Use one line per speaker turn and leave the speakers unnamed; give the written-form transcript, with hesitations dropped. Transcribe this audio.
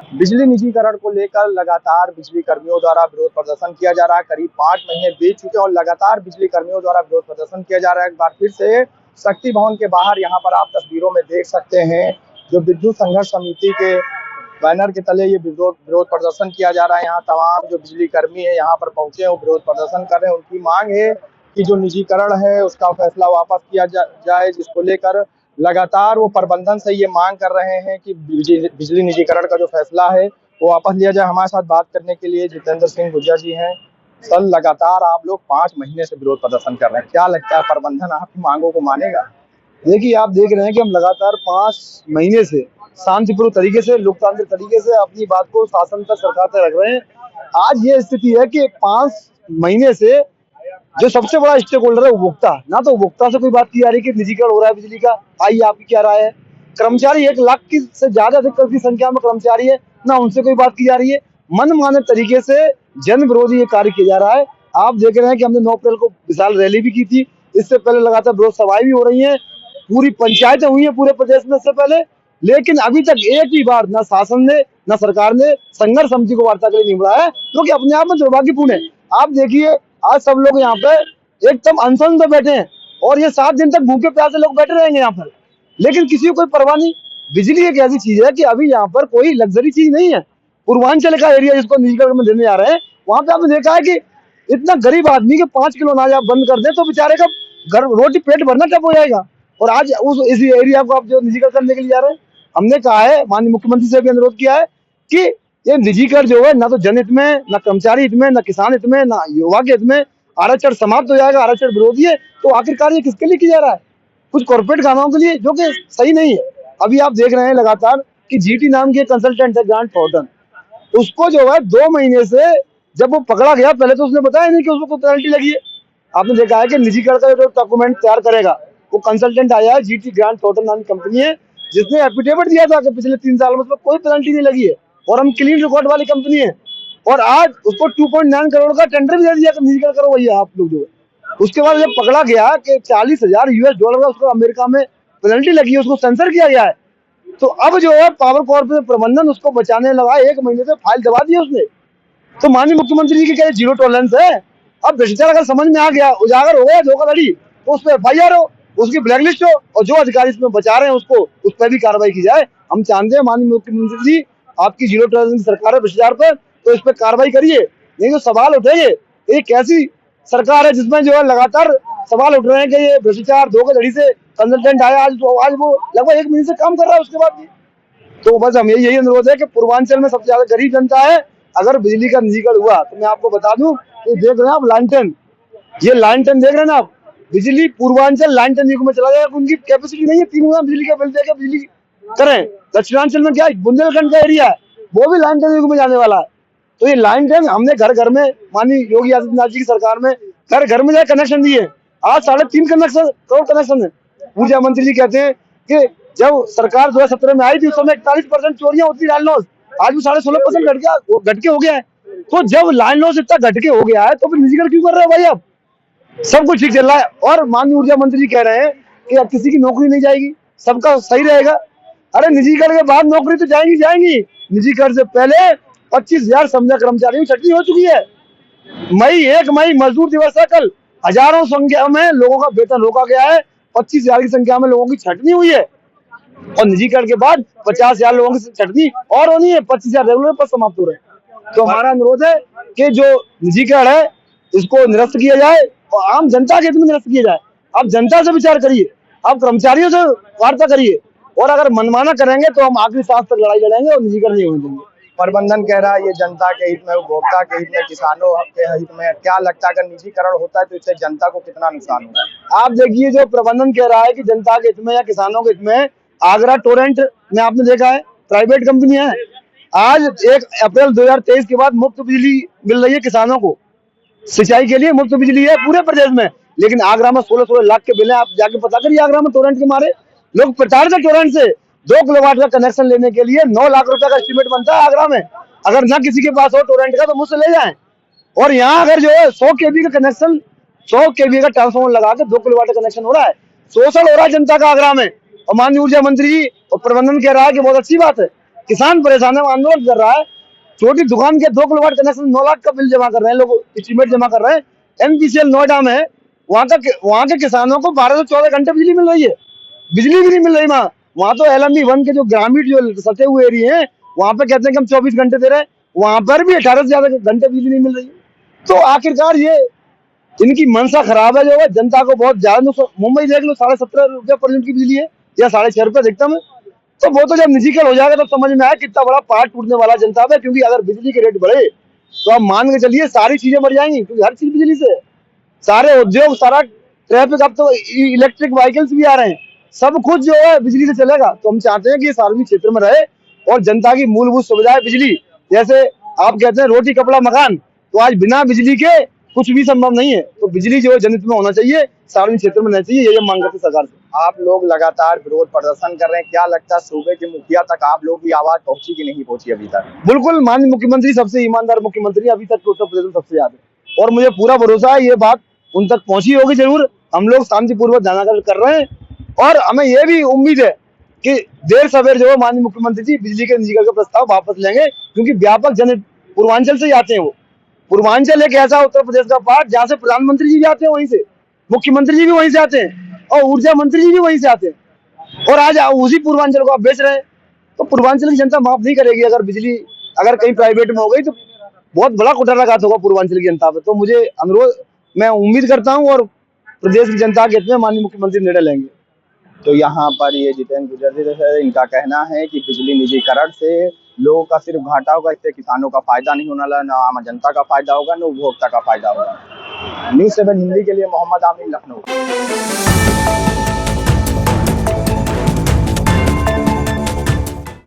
बिजली निजीकरण को लेकर लगातार बिजली कर्मियों द्वारा विरोध प्रदर्शन किया जा रहा है। करीब 5 महीने बीत चुके हैं और लगातार बिजली कर्मियों द्वारा विरोध प्रदर्शन किया जा रहा है। एक बार फिर से शक्ति भवन के बाहर यहाँ पर आप तस्वीरों में देख सकते हैं, जो विद्युत संघर्ष समिति के बैनर के तले ये विरोध प्रदर्शन किया जा रहा है। यहाँ तमाम जो बिजली कर्मी है यहाँ पर पहुंचे हैं, वो विरोध प्रदर्शन कर रहे हैं। उनकी मांग है कि जो निजीकरण है उसका फैसला वापस किया जाए, जिसको लेकर लगातार वो प्रबंधन से ये मांग कर रहे हैं कि बिजली निजीकरण का जो फैसला है वो वापस लिया जाए। हमारे साथ बात करने के लिए जितेंद्र सिंह गुर्जर जी हैं। सर, लगातार आप लोग 5 महीने से विरोध प्रदर्शन कर रहे हैं, क्या लगता है प्रबंधन आपकी मांगों को मानेगा?
देखिए, आप देख रहे हैं कि हम लगातार 5 महीने से शांतिपूर्ण तरीके से, लोकतांत्रिक तरीके से अपनी बात को शासन तक, सरकार तक रख रहे हैं। आज ये स्थिति है कि 5 महीने से जो सबसे बड़ा स्टेक होल्डर है उपभोक्ता, ना तो उपभोक्ता से कोई बात की जा रही है कि निजीकरण हो रहा है बिजली का। आइए, आपकी क्या राय है? कर्मचारी 1 लाख की से ज्यादा की संख्या में कर्मचारी है, ना उनसे कोई बात की जा रही है। मनमाने तरीके से जन विरोधी ये कार्य किया जा रहा है। आप देख रहे हैं कि हमने 9 अप्रैल को विशाल रैली भी की थी। इससे पहले लगातार विरोध सभाएं भी हो रही हैं, पूरी पंचायतें हुई हैं पूरे प्रदेश में इससे पहले। लेकिन अभी तक एक भी बार ना शासन ने, ना सरकार ने संघर्ष समिति को वार्ता के लिए नहीं बुलाया, क्योंकि अपने आप में दुर्भाग्यपूर्ण है। आप देखिए, आज सब लोग यहाँ पे एकदम अनशन पे बैठे हैं और ये 7 दिन तक भूखे प्यासे लोग बैठे रहेंगे यहाँ पर, लेकिन किसी को कोई परवाह नहीं। बिजली एक ऐसी चीज है कि अभी यहाँ पर कोई लग्जरी चीज नहीं है। पूर्वांचल का एरिया जिसको निजीकरण में देने जा रहे हैं, वहां पे आपने देखा है कि इतना गरीब आदमी के 5 किलो अनाज आप बंद कर दें तो बेचारे का घर रोटी पेट भरना टफ हो जाएगा। और आज इस एरिया को आप जो निजीकरण करने के लिए जा रहे हैं, हमने कहा है, माननीय मुख्यमंत्री से भी अनुरोध किया है कि ये निजीकरण जो है ना तो जनहित में, ना कर्मचारी हित में, ना किसान हित में, ना युवा के हित में। आरक्षण समाप्त हो जाएगा, आरक्षण विरोधी है, तो आखिरकार ये किसके लिए किया जा रहा है? कुछ कॉर्पोरेट कामों के लिए, जो कि सही नहीं है। अभी आप देख रहे हैं लगातार कि जीटी नाम के कंसल्टेंट है ग्रांट थॉर्टन, उसको जो है 2 महीने से जब वो पकड़ा गया, पहले तो उसने बताया नहीं कि उसको कोई पेनल्टी लगी है। आपने देखा है कि निजीकरण का जो डॉक्यूमेंट तैयार करेगा वो कंसल्टेंट आया है, जीटी ग्रांट थॉर्टन नाम की कंपनी है, जिसने एफिडेविट दिया था कि पिछले 3 साल में उसमें कोई पेनल्टी नहीं लगी है और हम क्लीन रिकॉर्ड वाली कंपनी है। और आज उसको 2.9 करोड़ का टेंडर भी दे दिया कि निजीकरण करो भैया आप लोग जो है। उसके बाद जब पकड़ा गया कि $40,000 का उसको अमेरिका में पेनल्टी लगी है, उसको सेंसर किया गया है। तो अब जो है पावर कॉर्पोरेशन प्रबंधन उसको बचाने लगा, 1 महीने से फाइल दबा दी उसने। तो माननीय मुख्यमंत्री जी की क्या जीरो टॉलरेंस है? अब भ्रष्टाचार अगर समझ में आ गया, उजागर हो गया धोखाधड़ी, तो उस पर FIR हो, उसकी ब्लैकलिस्ट हो, और जो अधिकारी इसमें बचा रहे हैं उसको, उस पर भी कार्रवाई की जाए। हम चाहते हैं माननीय मुख्यमंत्री जी, आपकी जीरो टॉलरेंस सरकार है भ्रष्टाचार पर, तो इस पर कार्रवाई करिए। नहीं तो सवाल उठेंगे, ये कैसी सरकार है जिसमें जो है लगातार सवाल उठ रहे हैं कि ये भ्रष्टाचार धोखाधड़ी से कंसल्टेंट आया, आज वो लगभग 1 महीने से काम कर रहा है उसके बाद भी। तो बस हम यही अनुरोध है कि पूर्वांचल में सबसे ज्यादा गरीब जनता है। अगर बिजली का निजीकरण हुआ तो मैं आपको बता दूं, ये देख रहे हैं आप लालटेन, ये लालटेन देख रहे हैं ना आप, बिजली पूर्वांचल लालटेन युग में चला जाएगा। उनकी कैपेसिटी नहीं है 3 गुना बिजली का बिल देकर बिजली करें। दक्षिणांचल में क्या बुंदेलखंड का एरिया है, वो भी लालटेन युग में जाने वाला है। तो ये लालटेन हमने घर घर में, माननीय योगी आदित्यनाथ जी की सरकार में घर घर में जाकर कनेक्शन दिए। आज 3.5 करोड़ कनेक्शन है। ऊर्जा मंत्री जी कहते हैं कि जब सरकार 2017 में आई थी उस समय 41% चोरियां होती लाइन लॉस, आज भी 16.5% घट के हो गया है। तो जब लाइन लॉस इतना घट के हो गया है तो फिर निजीकरण क्यों कर रहे हो भाई आप? सब कुछ ठीक चल रहा है और माननीय ऊर्जा मंत्री जी कह रहे हैं कि अब किसी की नौकरी नहीं जाएगी, सबका सही रहेगा। अरे निजीकरण के बाद नौकरी तो जाएंगी। निजीकरण से पहले 25,000 समझा कर्मचारियों की छटनी हो चुकी है। 1 मई मजदूर दिवस है कल, हजारों संख्या में लोगों का वेतन रोका गया है, 25,000 की संख्या में लोगों की छटनी हुई है। और निजीकरण के बाद 50,000 लोगों की छटनी और होनी है, 25,000 रेगुलर पर समाप्त हो रहे हैं। तो हमारा अनुरोध है कि जो निजीकरण है इसको निरस्त किया जाए और आम जनता के हित में निरस्त किया जाए। आप जनता से विचार करिए, आप कर्मचारियों से वार्ता करिए, और अगर मनमाना करेंगे तो हम आखिरी सांस तक लड़ाई लड़ेंगे और निजीकरण नहीं होने देंगे।
प्रबंधन कह रहा है ये जनता के हित में, उपभोक्ता के हित में, किसानों के हित में। क्या लगता है अगर निजीकरण होता है तो इससे जनता को कितना नुकसान होगा?
आप देखिए, जो प्रबंधन कह रहा है कि जनता के हित में या किसानों के हित में, आगरा टोरेंट में आपने देखा है प्राइवेट कंपनी है। आज 1 अप्रैल 2023 के बाद मुफ्त बिजली मिल रही है किसानों को, सिंचाई के लिए मुफ्त बिजली है पूरे प्रदेश में। लेकिन आगरा में 16 लाख के बिल है। आप जाके पता करिए, आगरा में टोरेंट के मारे लोग प्रताड़ित है। टोरेंट से 2 किलोवाट का कनेक्शन लेने के लिए 9 लाख रुपए का एस्टीमेट बनता है आगरा में। अगर ना किसी के पास हो टोरेंट का तो मुझसे ले जाए। और यहाँ अगर जो है 100 kV का कनेक्शन, 100 kV का ट्रांसफॉर्मर लगा के 2 किलोवाट का कनेक्शन हो रहा है, शोषण हो रहा है जनता का आगरा में। और माननीय ऊर्जा मंत्री जी और प्रबंधन कह रहा है कि बहुत अच्छी बात है। किसान परेशान है, वो आंदोलन कर रहा है। छोटी दुकान के 2 किलोवाट कनेक्शन 9 लाख का बिल जमा कर रहे हैं लोग, एस्टीमेट जमा कर रहे हैं। एनपीसीएल नोएडा में वहाँ के किसानों को 12 से 14 घंटे बिजली मिल रही है, बिजली भी नहीं मिल रही वहाँ तो LME 1 के जो ग्रामीण जो सटे हुए एरिया हैं वहां पे कहते हैं कि हम 24 घंटे दे रहे हैं, वहां पर भी 18 से ज्यादा घंटे बिजली नहीं मिल रही। तो आखिरकार ये इनकी मनसा खराब है जो है, जनता को बहुत ज्यादा। मुंबई देख लो 17.5 रुपये पर यूनिट की बिजली है या 6.5 रुपये अधिकतम है। तो वो तो जब निजीकरण हो जाएगा तो समझ में आया कितना बड़ा पहाड़ टूटने वाला जनता पे। क्योंकि अगर बिजली के रेट बढ़े तो आप मान के चलिए सारी चीजें बढ़ जाएंगी, क्योंकि हर चीज बिजली से, सारे उद्योग, सारा ट्रैफिक, अब तो इलेक्ट्रिक व्हीकल्स भी आ रहे हैं, सब कुछ जो है बिजली से चलेगा। तो हम चाहते हैं कि ये सार्वजनिक क्षेत्र में रहे और जनता की मूलभूत सुविधाएं बिजली, जैसे आप कहते हैं रोटी कपड़ा मकान, तो आज बिना बिजली के कुछ भी संभव नहीं है। तो बिजली जो है जनहित में होना चाहिए, सार्वजनिक क्षेत्र में रहना चाहिए, ये हम मांग करते सरकार से।
आप लोग लगातार विरोध प्रदर्शन कर रहे हैं, क्या लगता है सूबे के मुखिया तक आप लोगों की आवाज पहुंची कि नहीं पहुंची अभी तक?
बिल्कुल, माननीय मुख्यमंत्री सबसे ईमानदार मुख्यमंत्री अभी तक उत्तर प्रदेश में सबसे याद है, और मुझे पूरा भरोसा है ये बात उन तक पहुंची होगी जरूर। हम लोग शांतिपूर्वक ध्यानाकर्षण कर रहे हैं और हमें ये भी उम्मीद है कि देर सवेर जो है माननीय मुख्यमंत्री जी बिजली के निजीकरण का प्रस्ताव वापस लेंगे, क्योंकि व्यापक जन पूर्वांचल से ही आते हैं। वो पूर्वांचल एक ऐसा उत्तर प्रदेश का पार्ट जहाँ से प्रधानमंत्री जी भी आते हैं, वहीं से मुख्यमंत्री जी भी वहीं से आते हैं और ऊर्जा मंत्री जी भी वहीं से आते हैं। और आज उसी पूर्वांचल को आप बेच रहे हैं, तो पूर्वांचल की जनता माफ नहीं करेगी। अगर बिजली अगर कहीं प्राइवेट में हो गई तो बहुत बड़ा कुठाराघात होगा पूर्वांचल की जनता पे। तो मुझे अनुरोध, मैं उम्मीद करता हूँ और प्रदेश की जनता के हित में माननीय मुख्यमंत्री निर्णय लेंगे।
तो यहाँ पर ये जितेंद्र गुजर है, इनका कहना है कि बिजली निजीकरण से लोगों का सिर्फ घाटा होगा, इससे किसानों का फायदा नहीं होने वाला, ना आम जनता का फायदा होगा, ना उपभोक्ता का फायदा होगा। न्यूज़ 7 हिंदी के लिए मोहम्मद आमिर, लखनऊ।